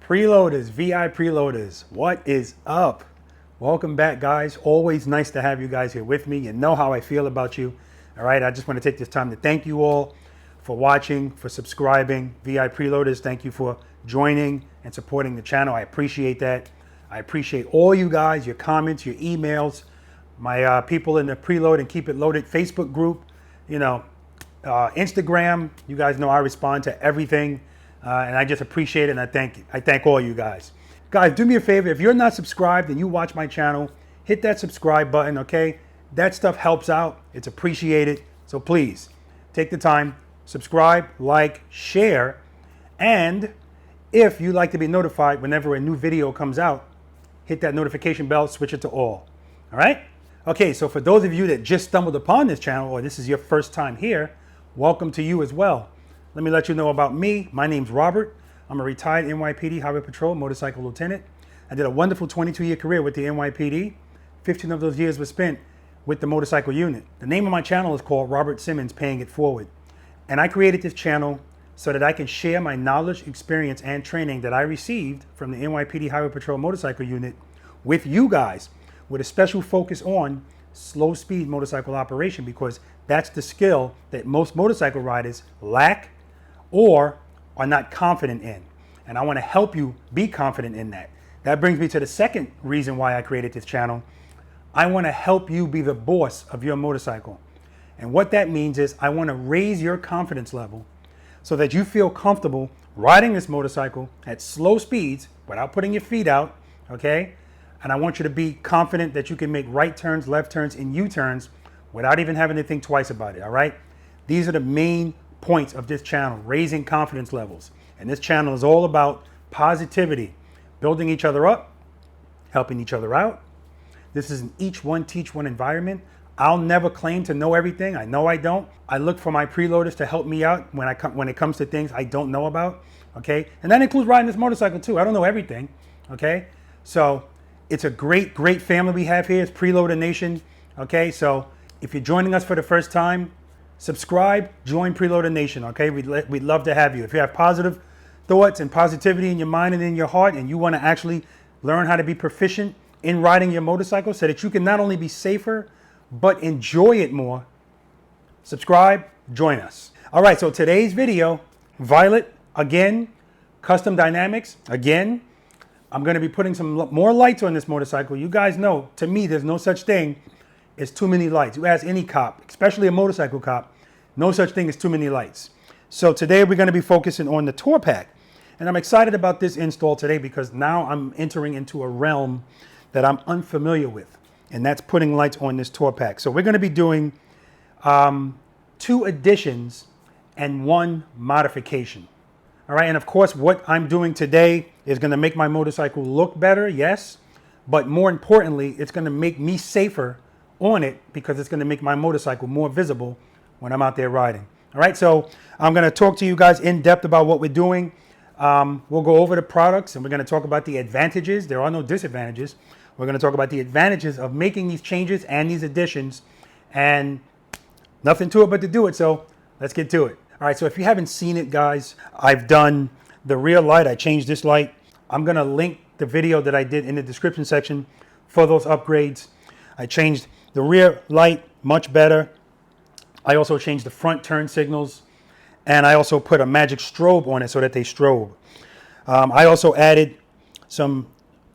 Preloaders, V.I.Preloaders, what is up? Welcome back, guys. Always nice to have you guys here with me. You know how I feel about you. All right, I just want to take this time to thank you all for watching, for subscribing. V.I.Preloaders, thank you for joining and supporting the channel. I appreciate that. I appreciate all you guys, your comments, your emails, my people in the Preload and Keep It Loaded Facebook group, Instagram. You guys know I respond to everything. And I just appreciate it, and I thank all you guys. Guys, do me a favor. If you're not subscribed and you watch my channel, hit that subscribe button, okay? That stuff helps out. It's appreciated. So please, take the time, subscribe, like, share, and if you'd like to be notified whenever a new video comes out, hit that notification bell, switch it to all right? Okay, so for those of you that just stumbled upon this channel, or this is your first time here, welcome to you as well. Let me let you know about me. My name's Robert. I'm a retired NYPD Highway Patrol motorcycle lieutenant. I did a wonderful 22-year career with the NYPD. 15 of those years were spent with the motorcycle unit. The name of my channel is called Robert Simmons Paying It Forward. And I created this channel so that I can share my knowledge, experience, and training that I received from the NYPD Highway Patrol motorcycle unit with you guys, with a special focus on slow speed motorcycle operation, because that's the skill that most motorcycle riders lack or are not confident in. And I want to help you be confident in that. That brings me to the second reason why I created this channel. I want to help you be the boss of your motorcycle. And what that means is I want to raise your confidence level so that you feel comfortable riding this motorcycle at slow speeds without putting your feet out, okay? And I want you to be confident that you can make right turns, left turns, and U-turns without even having to think twice about it, all right? These are the main points of this channel, raising confidence levels. And this channel is all about positivity, building each other up, helping each other out. This is an each one teach one environment. I'll never claim to know everything. I know I don't. I look for my preloaders to help me out when it comes to things I don't know about, okay? And that includes riding this motorcycle too. I don't know everything, okay? So it's a great, great family we have here. It's Preloader Nation, okay? So if you're joining us for the first time, subscribe, join Preloader Nation, okay? We'd love to have you. If you have positive thoughts and positivity in your mind and in your heart, and you want to actually learn how to be proficient in riding your motorcycle so that you can not only be safer, but enjoy it more, subscribe, join us. All right, so today's video, Violet, again, custom dynamics, again. I'm going to be putting some more lights on this motorcycle. You guys know, to me, there's no such thing is too many lights. You ask any cop, especially a motorcycle cop, no such thing as too many lights. So today we're going to be focusing on the tour pack. And I'm excited about this install today because now I'm entering into a realm that I'm unfamiliar with. And that's putting lights on this tour pack. So we're going to be doing 2 additions and 1 modification. All right, and of course what I'm doing today is going to make my motorcycle look better, yes. But more importantly, it's going to make me safer on it because it's going to make my motorcycle more visible when I'm out there riding. All right, so I'm going to talk to you guys in depth about what we're doing. We'll go over the products and we're going to talk about the advantages. There are no disadvantages. We're going to talk about the advantages of making these changes and these additions, and nothing to it but to do it. So let's get to it. All right, so if you haven't seen it, guys, I've done the rear light. I changed this light. I'm going to link the video that I did in the description section for those upgrades. I changed the rear light, much better. I also changed the front turn signals, and I also put a magic strobe on it so that they strobe. I also added some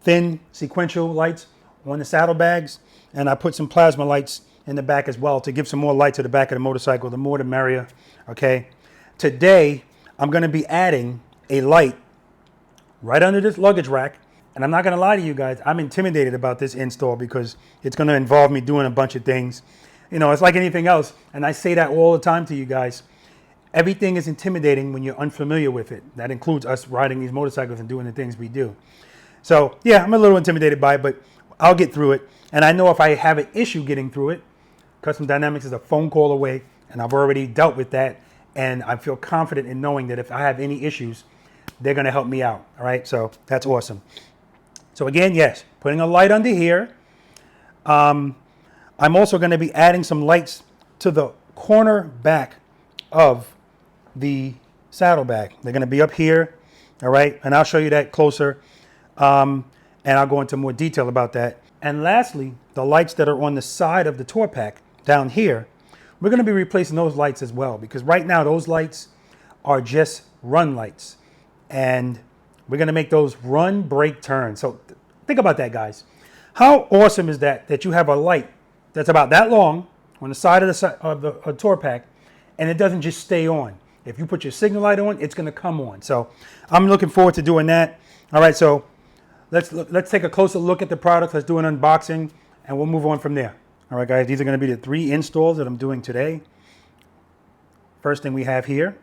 thin sequential lights on the saddlebags, and I put some plasma lights in the back as well to give some more light to the back of the motorcycle. The more the merrier, okay? Today, I'm going to be adding a light right under this luggage rack. And I'm not going to lie to you guys, I'm intimidated about this install because it's going to involve me doing a bunch of things. You know, it's like anything else. And I say that all the time to you guys. Everything is intimidating when you're unfamiliar with it. That includes us riding these motorcycles and doing the things we do. So yeah, I'm a little intimidated by it, but I'll get through it. And I know if I have an issue getting through it, Custom Dynamics is a phone call away, and I've already dealt with that. And I feel confident in knowing that if I have any issues, they're going to help me out. All right, so that's awesome. So again, yes, putting a light under here. I'm also going to be adding some lights to the corner back of the saddlebag. They're going to be up here All right, and I'll show you that closer, and I'll go into more detail about that. And lastly, the lights that are on the side of the tour pack down here, we're going to be replacing those lights as well, because right now those lights are just run lights, and we're going to make those run, brake, turn. So think about that, guys. How awesome is that, that you have a light that's about that long on the side of the tour pack, and it doesn't just stay on. If you put your signal light on, it's going to come on. So I'm looking forward to doing that. All right, so let's take a closer look at the product. Let's do an unboxing, and we'll move on from there. All right, guys, these are going to be the 3 installs that I'm doing today. First thing we have here,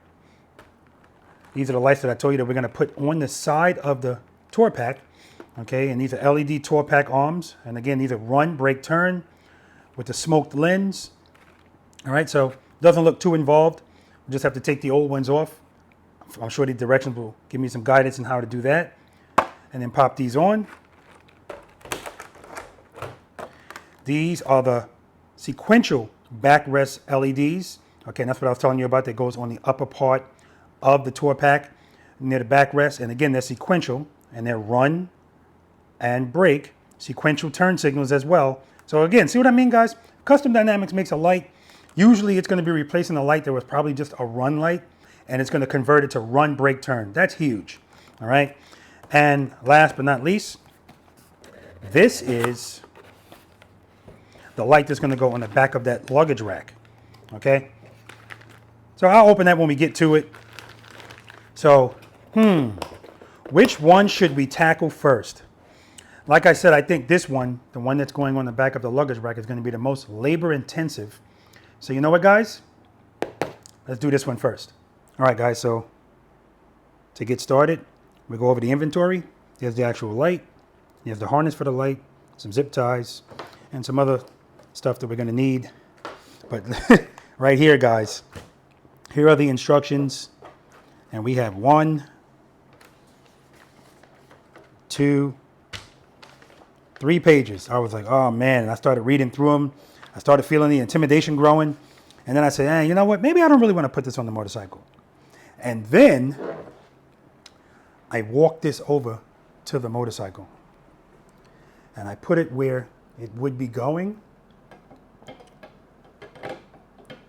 these are the lights that I told you that we're going to put on the side of the tour pack. Okay, and these are LED tour pack arms. And again, these are run, brake, turn with the smoked lens. All right, so it doesn't look too involved. We just have to take the old ones off. I'm sure the directions will give me some guidance on how to do that. And then pop these on. These are the sequential backrest LEDs. Okay, and that's what I was telling you about. That goes on the upper part of the tour pack near the backrest. And again, they're sequential, and they're run and brake, sequential turn signals as well. So again, see what I mean, guys? Custom Dynamics makes a light. Usually it's going to be replacing a light that was probably just a run light, and it's going to convert it to run, brake, turn. That's huge. All right. And last but not least, this is the light that's going to go on the back of that luggage rack. Okay. So I'll open that when we get to it. So, which one should we tackle first? Like I said, I think this one, the one that's going on the back of the luggage rack, is going to be the most labor intensive. So you know what, guys? Let's do this one first. All right, guys, so to get started, we go over the inventory. There's the actual light. There's the harness for the light, some zip ties, and some other stuff that we're going to need. But right here, guys, here are the instructions. And we have 1, 2, 3 pages. I was like, oh man, and I started reading through them. I started feeling the intimidation growing. And then I said, hey, you know what? Maybe I don't really want to put this on the motorcycle. And then I walked this over to the motorcycle. And I put it where it would be going.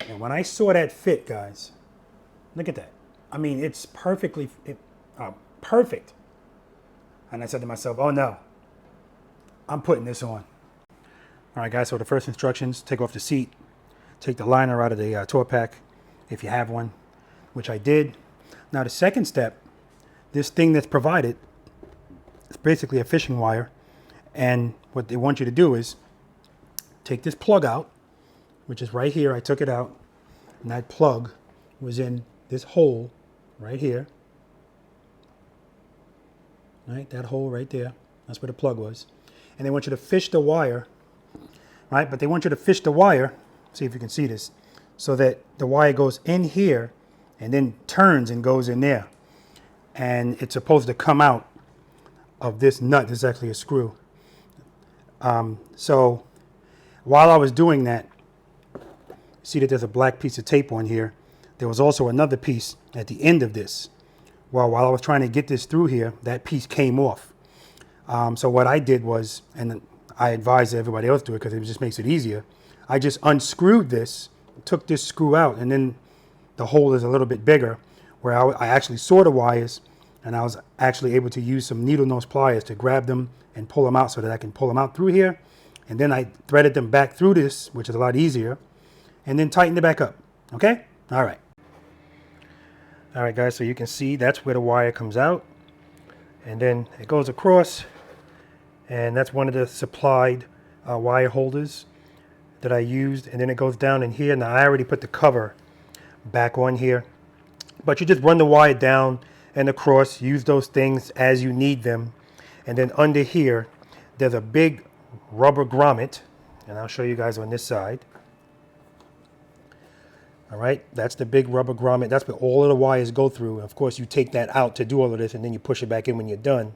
And when I saw that fit, guys, look at that. I mean, it's perfectly perfect. And I said to myself, oh no, I'm putting this on. All right, guys, so the first instructions, take off the seat, take the liner out of the tour pack, if you have one, which I did. Now the second step, this thing that's provided, it's basically a fishing wire. And what they want you to do is take this plug out, which is right here. I took it out, and that plug was in this hole right here. Right, that hole right there. That's where the plug was. And they want you to fish the wire, right? But they want you to fish the wire, see if you can see this, so that the wire goes in here and then turns and goes in there. And it's supposed to come out of this nut. This is actually a screw. So while I was doing that, see that there's a black piece of tape on here. There was also another piece at the end of this. Well, while I was trying to get this through here, that piece came off. So what I did was, and I advised everybody else to do it because it just makes it easier, I just unscrewed this, took this screw out, and then the hole is a little bit bigger, where I actually saw the wires, and I was actually able to use some needle nose pliers to grab them and pull them out so that I can pull them out through here. And then I threaded them back through this, which is a lot easier, and then tightened it back up. Okay? All right. All right, guys, so you can see that's where the wire comes out. And then it goes across, and that's one of the supplied wire holders that I used. And then it goes down in here. Now, I already put the cover back on here. But you just run the wire down and across, use those things as you need them. And then under here, there's a big rubber grommet, and I'll show you guys on this side. All right, that's the big rubber grommet. That's where all of the wires go through. Of course, you take that out to do all of this, and then you push it back in when you're done.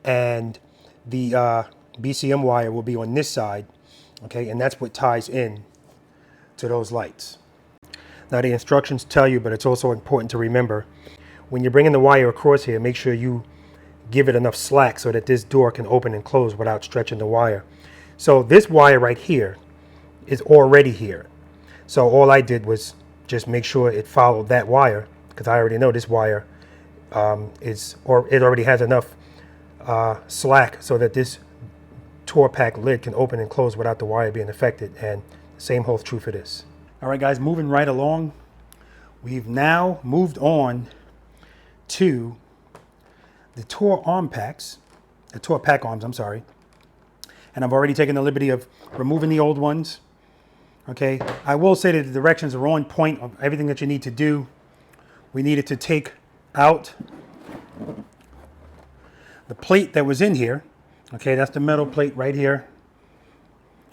And the BCM wire will be on this side, okay? And that's what ties in to those lights. Now, the instructions tell you, but it's also important to remember, when you're bringing the wire across here, make sure you give it enough slack so that this door can open and close without stretching the wire. So this wire right here is already here. So all I did was just make sure it followed that wire, because I already know this wire it already has enough slack so that this tour pack lid can open and close without the wire being affected, and the same holds true for this. All right guys, moving right along, we've now moved on to the tour arm packs, the tour pack arms, I'm sorry. And I've already taken the liberty of removing the old ones. Okay, I will say that the directions are on point of everything that you need to do. We needed to take out the plate that was in here. Okay, that's the metal plate right here.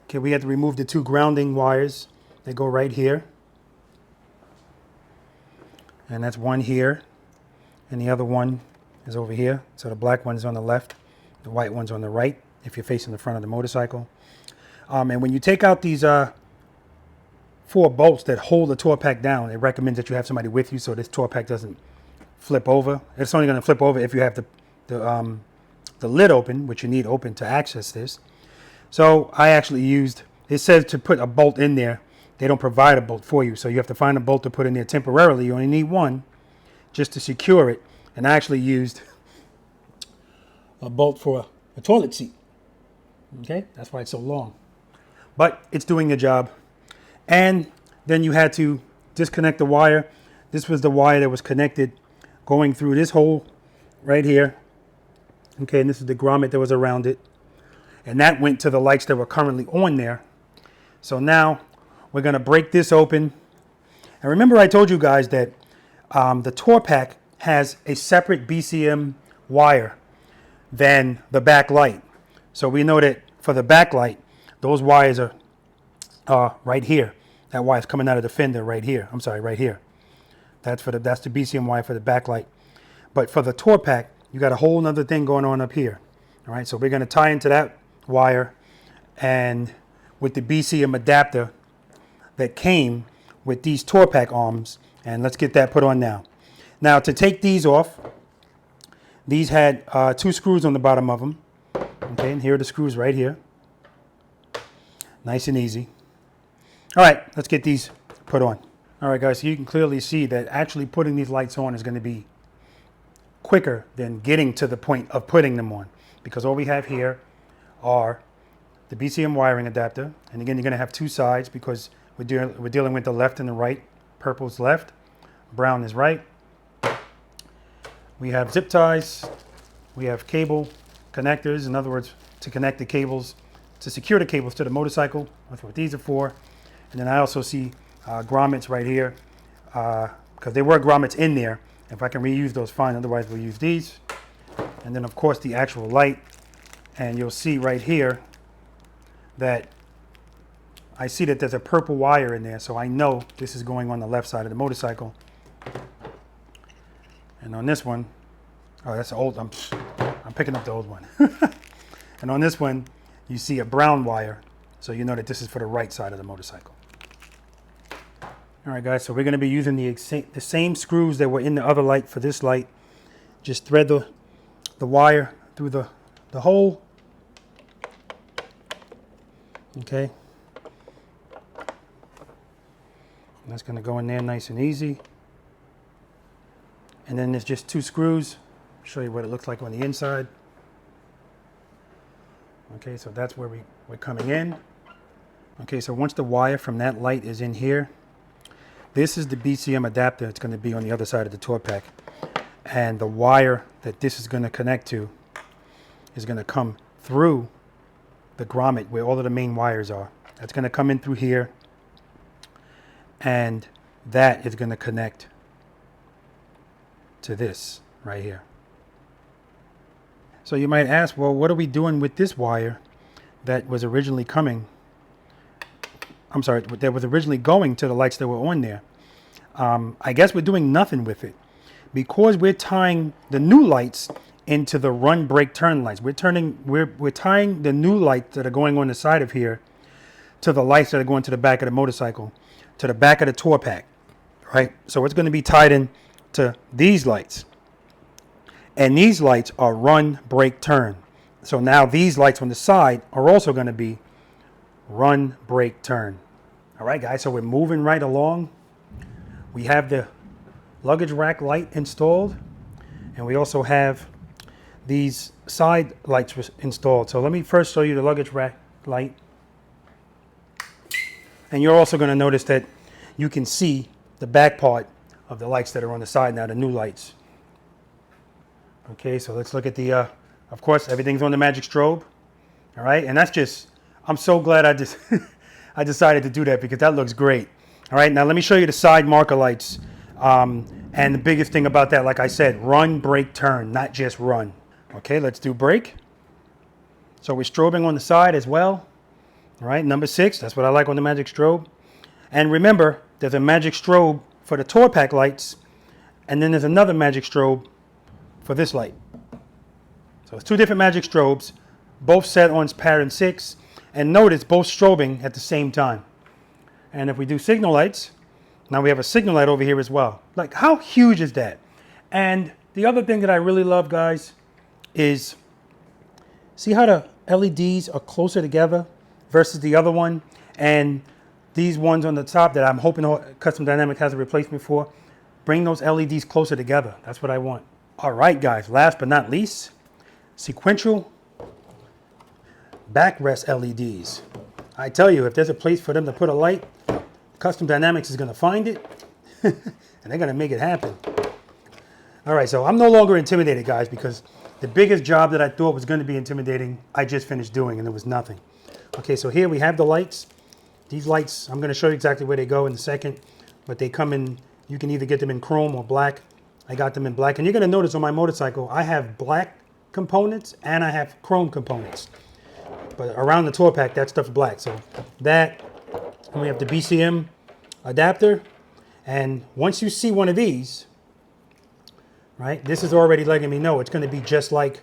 Okay, we had to remove the two grounding wires. They go right here. And that's one here. And the other one is over here. So the black one's on the left, the white one's on the right, if you're facing the front of the motorcycle. And when you take out these 4 bolts that hold the tour pack down, it recommends that you have somebody with you so this tour pack doesn't flip over. It's only going to flip over if you have the lid open, which you need open to access this. So I actually used, it says to put a bolt in there. They don't provide a bolt for you, so you have to find a bolt to put in there temporarily. You only need one just to secure it. And I actually used a bolt for a toilet seat. Okay, that's why it's so long. But it's doing the job. And then you had to disconnect the wire. This was the wire that was connected going through this hole right here. Okay, and this is the grommet that was around it. And that went to the lights that were currently on there. So now we're going to break this open. And remember I told you guys that the tour pack has a separate BCM wire than the back light. So we know that for the back light, those wires are right here. That wire is coming out of the fender right here. I'm sorry, right here. That's the BCM wire for the back light. But for the tour pack, you got a whole nother thing going on up here. All right, so we're going to tie into that wire and with the BCM adapter that came with these tour pack arms, and let's get that put on now. Now to take these off, these had 2 screws on the bottom of them. Okay, and here are the screws right here. Nice and easy. All right, let's get these put on. All right, guys, so you can clearly see that actually putting these lights on is going to be quicker than getting to the point of putting them on, because all we have here are the BCM wiring adapter. And again, you're going to have 2 sides because we're dealing with the left and the right. Purple's left, brown is right. We have zip ties. We have cable connectors. In other words, to connect the cables, to secure the cables to the motorcycle. That's what these are for. And then I also see grommets right here, because there were grommets in there. If I can reuse those, fine. Otherwise, we'll use these. And then, of course, the actual light. And you'll see right here that I see that there's a purple wire in there. So I know this is going on the left side of the motorcycle. And on this one, oh, that's old. I'm picking up the old one. And on this one, you see a brown wire. So you know that this is for the right side of the motorcycle. All right, guys, so we're going to be using the same screws that were in the other light for this light. Just thread the wire through the hole. Okay. And that's going to go in there nice and easy. And then there's just 2 screws. I'll show you what it looks like on the inside. Okay, so that's where we're coming in. Okay, so once the wire from that light is in here, this is the BCM adapter. It's going to be on the other side of the tour pack. And the wire that this is going to connect to is going to come through the grommet where all of the main wires are. That's going to come in through here. And that is going to connect to this right here. So you might ask, well, what are we doing with this wire that was originally coming? I'm sorry, that was originally going to the lights that were on there. I guess we're doing nothing with it because we're tying the new lights into the run, brake, turn lights. We're tying the new lights that are going on the side of here to the lights that are going to the back of the motorcycle, to the back of the tour pack, right? So it's going to be tied in to these lights. And these lights are run, brake, turn. So now these lights on the side are also going to be run, brake, turn. All right, guys, so we're moving right along. We have the luggage rack light installed, and we also have these side lights installed. So let me first show you the luggage rack light. And you're also going to notice that you can see the back part of the lights that are on the side now, the new lights. Okay, so let's look at the, of course, everything's on the magic strobe. All right, and that's just, I'm so glad I just, I decided to do that because that looks great. All right, now let me show you the side marker lights. And the biggest thing about that, like I said, run, brake, turn, not just run. Okay, let's do brake. So we're strobing on the side as well. All right, number 6, that's what I like on the magic strobe. And remember, there's a magic strobe for the tour pack lights, and then there's another magic strobe for this light. So it's 2 different magic strobes, both set on pattern 6, and notice both strobing at the same time. And if we do signal lights, now we have a signal light over here as well. Like, how huge is that? And the other thing that I really love, guys, is see how the LEDs are closer together versus the other one, and these ones on the top that I'm hoping Custom Dynamics has a replacement for, bring those LEDs closer together. That's what I want. All right, guys, last but not least, sequential backrest LEDs. I tell you, if there's a place for them to put a light, Custom Dynamics is going to find it, and they're going to make it happen. All right, so I'm no longer intimidated, guys, because the biggest job that I thought was going to be intimidating, I just finished doing, and it was nothing. Okay, so here we have the lights. These lights, I'm going to show you exactly where they go in a second, but they come in, you can either get them in chrome or black. I got them in black, and you're going to notice on my motorcycle, I have black components and I have chrome components. But around the tour pack, that stuff's black. So that, and we have the BCM adapter. And once you see one of these, right, this is already letting me know it's going to be just like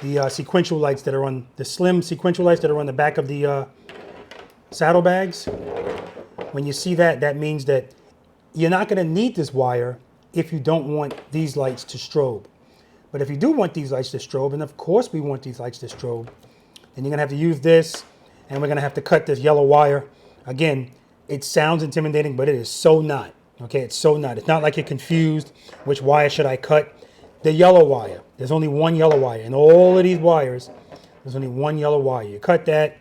the sequential lights that are on, the slim sequential lights that are on the back of the saddlebags. When you see that, that means that you're not going to need this wire if you don't want these lights to strobe. But if you do want these lights to strobe, and of course we want these lights to strobe, then you're going to have to use this, and we're going to have to cut this yellow wire. Again, it sounds intimidating, but it is so not. Okay, it's so not. It's not like you're confused, which wire should I cut? The yellow wire. There's only one yellow wire. In all of these wires, there's only one yellow wire. You cut that,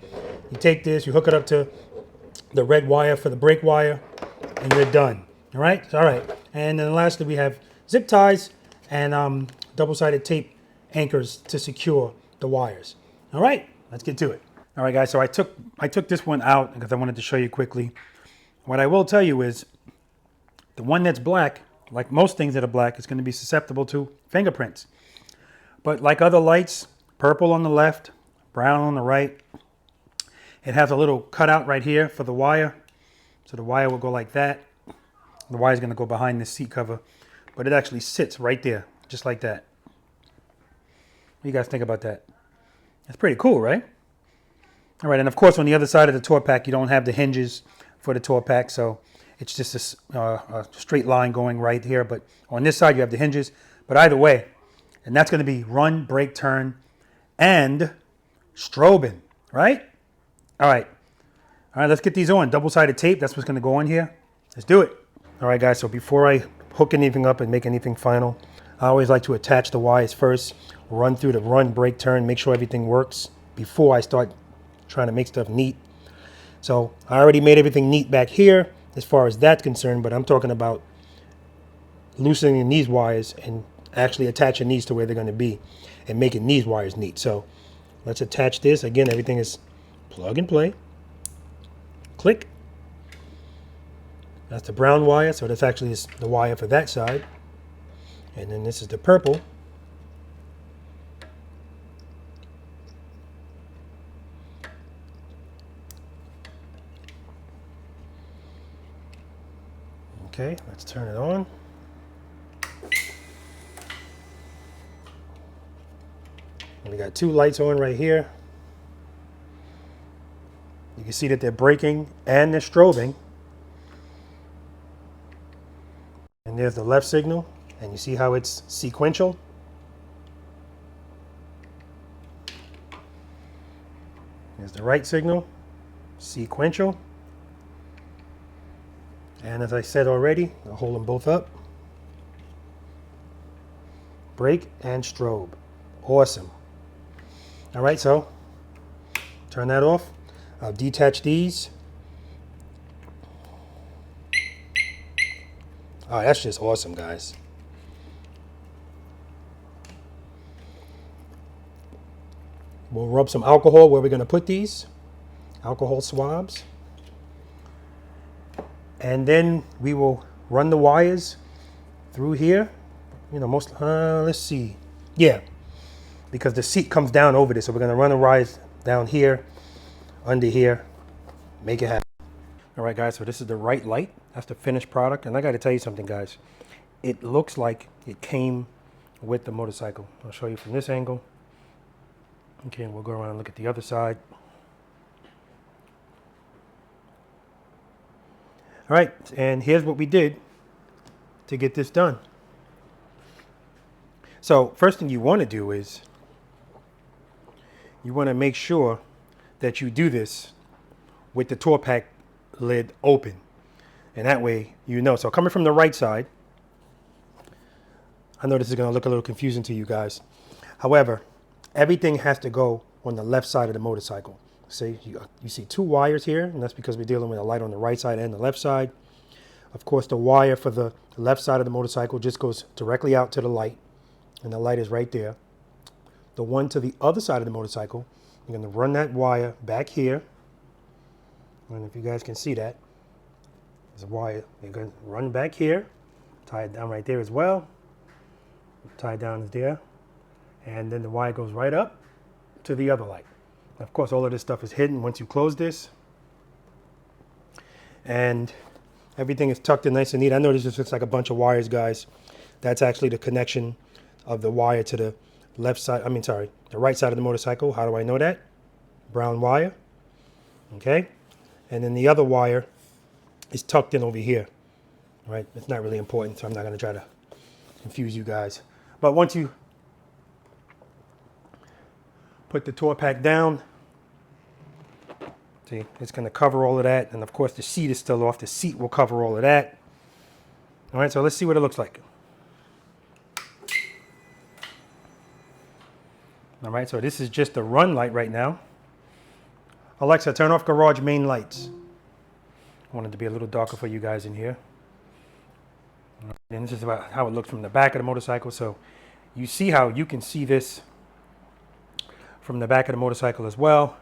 you take this, you hook it up to the red wire for the brake wire, and you're done. All right? All right. And then lastly, we have zip ties and double-sided tape anchors to secure the wires. All right, let's get to it. All right, guys, so I took this one out because I wanted to show you quickly. What I will tell you is the one that's black, like most things that are black, is going to be susceptible to fingerprints. But like other lights, purple on the left, brown on the right, it has a little cutout right here for the wire. So the wire will go like that. The wire is going to go behind this seat cover, but it actually sits right there, just like that. What do you guys think about that? That's pretty cool, right? All right, and of course on the other side of the tour pack, you don't have the hinges for the tour pack, so it's just a straight line going right here. But on this side, you have the hinges. But either way, and that's going to be run, brake, turn, and strobing, right? All right, let's get these on. Double-sided tape, that's what's going to go on here. Let's do it. All right, guys, so before I hook anything up and make anything final, I always like to attach the wires first, run through the run, brake, turn, make sure everything works before I start trying to make stuff neat. So I already made everything neat back here as far as that's concerned, but I'm talking about loosening these wires and actually attaching these to where they're going to be and making these wires neat. So let's attach this. Again, everything is plug and play. Click. That's the brown wire, so that's actually the wire for that side. And then this is the purple. Okay, let's turn it on. And we got 2 lights on right here. You can see that they're braking and they're strobing. And there's the left signal And you see how it's sequential? Here's the right signal, sequential. And as I said already, I'll hold them both up. Brake and strobe. Awesome. All right, so turn that off. I'll detach these. Oh, that's just awesome, guys. We'll rub some alcohol where we're going to put these. Alcohol swabs. And then we will run the wires through here. You know, let's see. Yeah, because the seat comes down over this. So we're going to run the wires down here, under here, make it happen. All right, guys, so this is the right light. That's the finished product. And I got to tell you something, guys. It looks like it came with the motorcycle. I'll show you from this angle. Okay, we'll go around and look at the other side. All right, and here's what we did to get this done. So first thing you want to do is you want to make sure that you do this with the tour pack lid open. And that way you know. So coming from the right side, I know this is going to look a little confusing to you guys. However, everything has to go on the left side of the motorcycle. See, you see two wires here, and that's because we're dealing with a light on the right side and the left side. Of course, the wire for the left side of the motorcycle just goes directly out to the light, and the light is right there. The one to the other side of the motorcycle, you're going to run that wire back here. And if you guys can see that, there's a wire. You're going to run back here, tie it down right there as well. Tie it down there. And then the wire goes right up to the other light. Of course, all of this stuff is hidden once you close this. And everything is tucked in nice and neat. I know this just looks like a bunch of wires, guys. That's actually the connection of the wire to the left side. The right side of the motorcycle. How do I know that? Brown wire. Okay. And then the other wire is tucked in over here. All right. It's not really important, so I'm not going to try to confuse you guys. But once you put the tour pack down, see, it's going to cover all of that. And of course, the seat is still off. The seat will cover all of that. All right, so let's see what it looks like. All right, so this is just the run light right now. Alexa, turn off garage main lights. I wanted to be a little darker for you guys in here. And this is about how it looks from the back of the motorcycle. So you see how you can see this from the back of the motorcycle as well.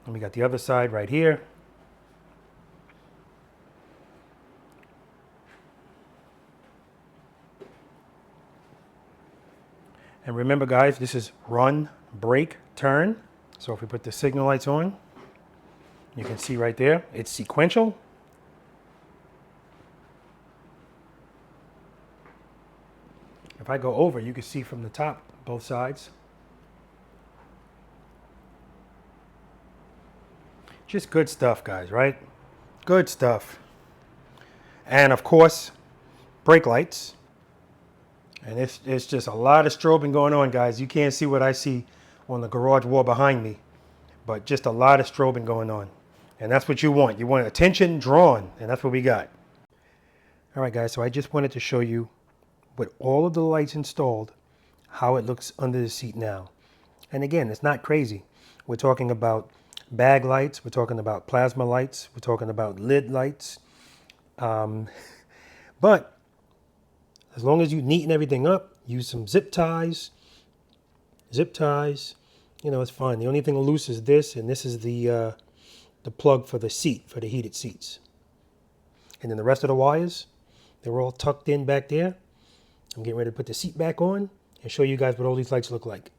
And we got the other side right here. And remember, guys, this is run, brake, turn. So if we put the signal lights on, you can see right there, it's sequential. If I go over, you can see from the top, both sides. Just good stuff, guys, right? Good stuff. And of course, brake lights. And it's just a lot of strobing going on, guys. You can't see what I see on the garage wall behind me, but just a lot of strobing going on. And that's what you want. You want attention drawn, and that's what we got. All right, guys, so I just wanted to show you with all of the lights installed, how it looks under the seat now. And again, it's not crazy. We're talking about bag lights. We're talking about plasma lights. We're talking about lid lights. But as long as you neaten everything up, use some zip ties, you know, it's fine. The only thing loose is this, and this is the plug for the seat, for the heated seats. And then the rest of the wires, they're all tucked in back there. I'm getting ready to put the seat back on and show you guys what all these lights look like.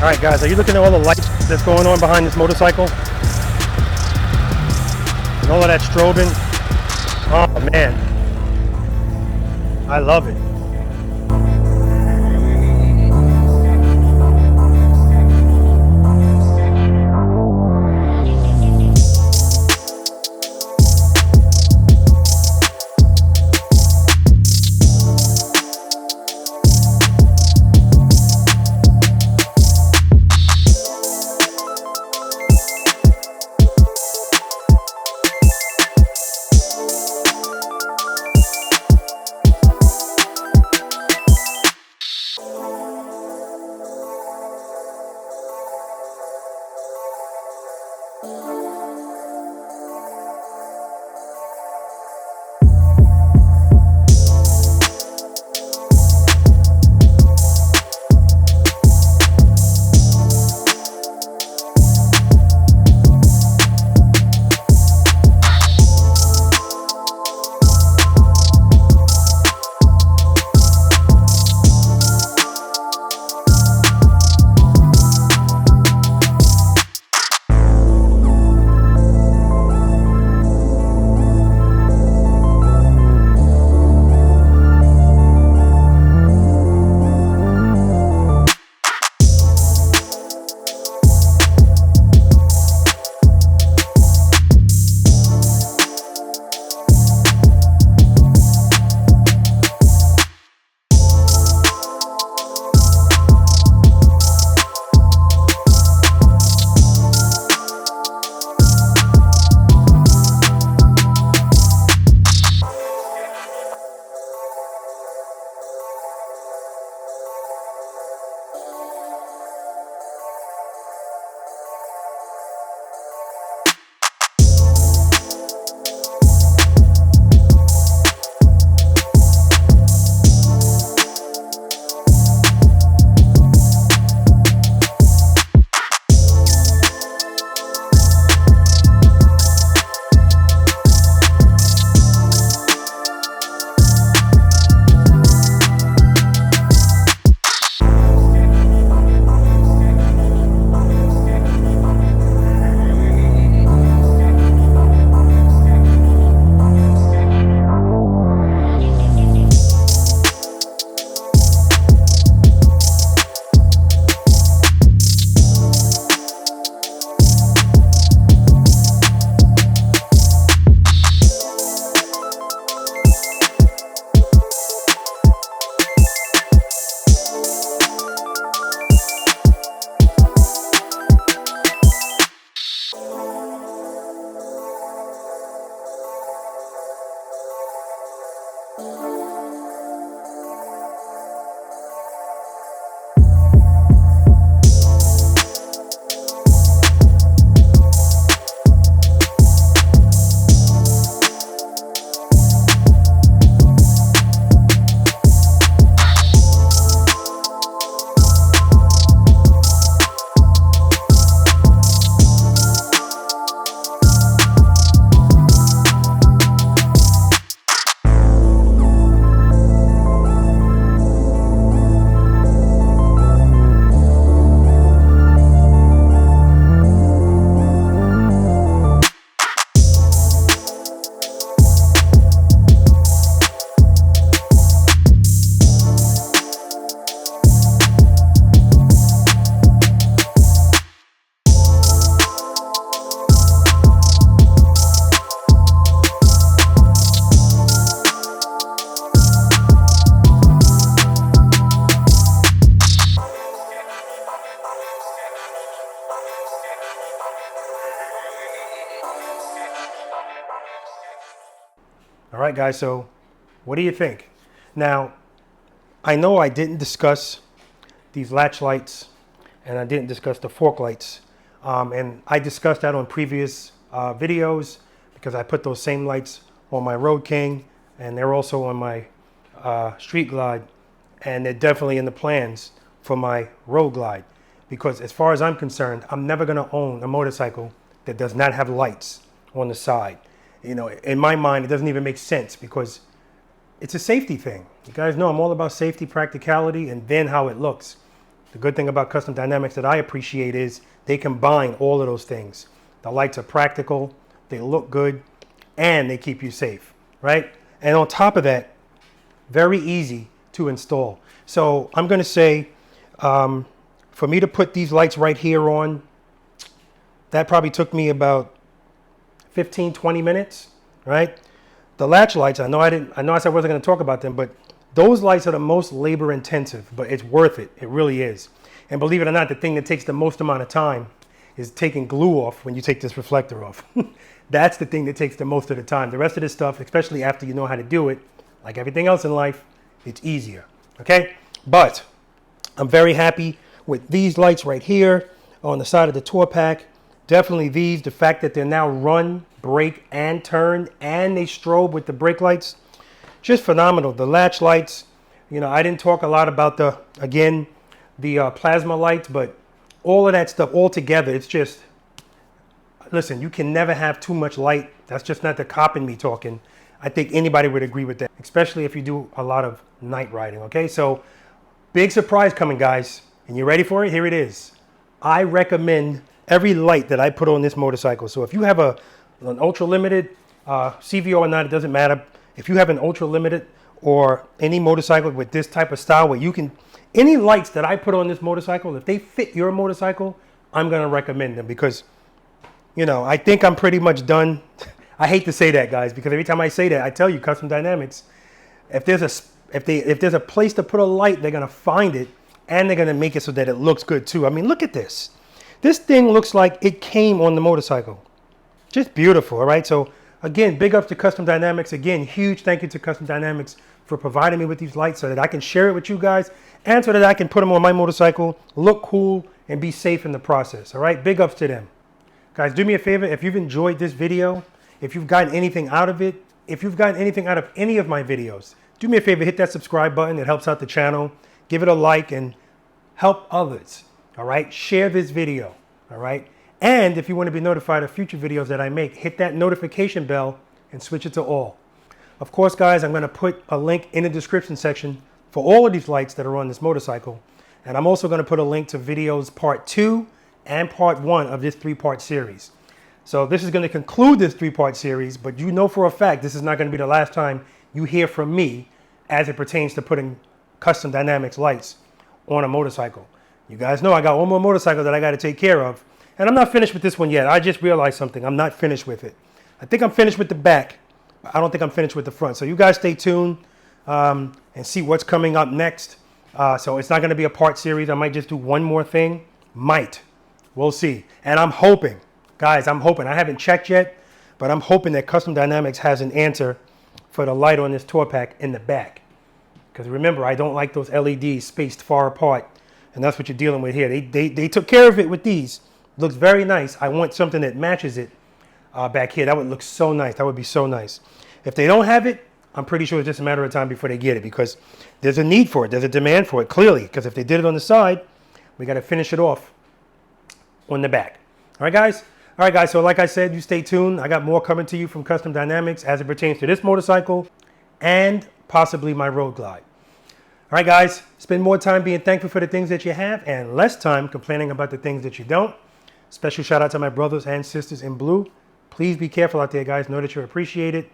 All right, guys, are you looking at all the lights that's going on behind this motorcycle? And all of that strobing? Oh, man. I love it. All right, guys, so what do you think? Now, I know I didn't discuss these latch lights and I didn't discuss the fork lights. And I discussed that on previous videos because I put those same lights on my Road King and they're also on my Street Glide, and they're definitely in the plans for my Road Glide, because as far as I'm concerned, I'm never going to own a motorcycle that does not have lights on the side. You know, in my mind, it doesn't even make sense because it's a safety thing. You guys know I'm all about safety, practicality, and then how it looks. The good thing about Custom Dynamics that I appreciate is they combine all of those things. The lights are practical, they look good, and they keep you safe, right? And on top of that, very easy to install. So I'm going to say for me to put these lights right here on, that probably took me about 15, 20 minutes, right? The latch lights, I know I said I wasn't going to talk about them, but those lights are the most labor intensive, but it's worth it. It really is. And believe it or not, the thing that takes the most amount of time is taking glue off when you take this reflector off. That's the thing that takes the most of the time. The rest of this stuff, especially after you know how to do it, like everything else in life, it's easier, okay? But I'm very happy with these lights right here on the side of the tour pack. Definitely these, the fact that they're now run, brake, and turn, and they strobe with the brake lights, just phenomenal. The latch lights, you know, I didn't talk a lot about the plasma lights, but all of that stuff all together, it's just, listen, you can never have too much light. That's just not the cop in me talking. I think anybody would agree with that, especially if you do a lot of night riding, okay? So, big surprise coming, guys. And you ready for it? Here it is. I recommend every light that I put on this motorcycle. So if you have an ultra limited CVO or not, it doesn't matter. If you have an ultra limited or any motorcycle with this type of style where you can, any lights that I put on this motorcycle, if they fit your motorcycle, I'm going to recommend them because, you know, I think I'm pretty much done. I hate to say that, guys, because every time I say that, I tell you, Custom Dynamics, if there's a place to put a light, they're going to find it and they're going to make it so that it looks good too. I mean, look at this. This thing looks like it came on the motorcycle. Just beautiful, all right? So again, big ups to Custom Dynamics. Again, huge thank you to Custom Dynamics for providing me with these lights so that I can share it with you guys and so that I can put them on my motorcycle, look cool, and be safe in the process, all right? Big ups to them. Guys, do me a favor. If you've enjoyed this video, if you've gotten anything out of it, if you've gotten anything out of any of my videos, do me a favor, hit that subscribe button. It helps out the channel. Give it a like and help others, all right? Share this video, all right? And if you want to be notified of future videos that I make, hit that notification bell and switch it to all. Of course, guys, I'm going to put a link in the description section for all of these lights that are on this motorcycle. And I'm also going to put a link to videos part 2 and part 1 of this 3-part series. So this is going to conclude this 3-part series, but you know for a fact this is not going to be the last time you hear from me as it pertains to putting Custom Dynamics lights on a motorcycle. You guys know I got one more motorcycle that I got to take care of. And I'm not finished with this one yet. I just realized something. I'm not finished with it. I think I'm finished with the back, but I don't think I'm finished with the front. So you guys stay tuned and see what's coming up next. So it's not going to be a part series. I might just do one more thing. Might. We'll see. And I'm hoping, guys, I haven't checked yet, but I'm hoping that Custom Dynamics has an answer for the light on this tour pack in the back. Because remember, I don't like those LEDs spaced far apart. And that's what you're dealing with here. They took care of it with these. Looks very nice. I want something that matches it back here. That would look so nice. That would be so nice. If they don't have it, I'm pretty sure it's just a matter of time before they get it because there's a need for it. There's a demand for it, clearly. Because if they did it on the side, we got to finish it off on the back. All right, guys? All right, guys. So like I said, you stay tuned. I got more coming to you from Custom Dynamics as it pertains to this motorcycle and possibly my Road Glide. All right, guys. Spend more time being thankful for the things that you have and less time complaining about the things that you don't. Special shout out to my brothers and sisters in blue. Please be careful out there, guys. Know that you're appreciated.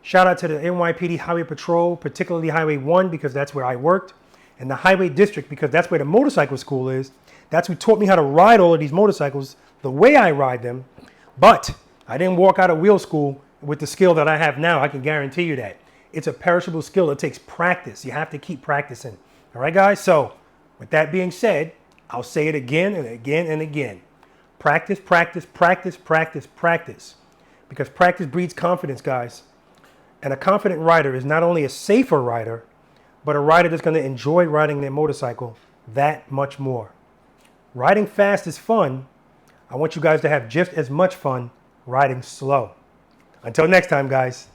Shout out to the NYPD Highway Patrol, particularly Highway 1 because that's where I worked, and the Highway District because that's where the motorcycle school is. That's who taught me how to ride all of these motorcycles the way I ride them. But I didn't walk out of wheel school with the skill that I have now. I can guarantee you that. It's a perishable skill. It takes practice. You have to keep practicing. All right, guys? So with that being said, I'll say it again and again and again. Practice, practice, practice, practice, practice. Because practice breeds confidence, guys. And a confident rider is not only a safer rider, but a rider that's going to enjoy riding their motorcycle that much more. Riding fast is fun. I want you guys to have just as much fun riding slow. Until next time, guys.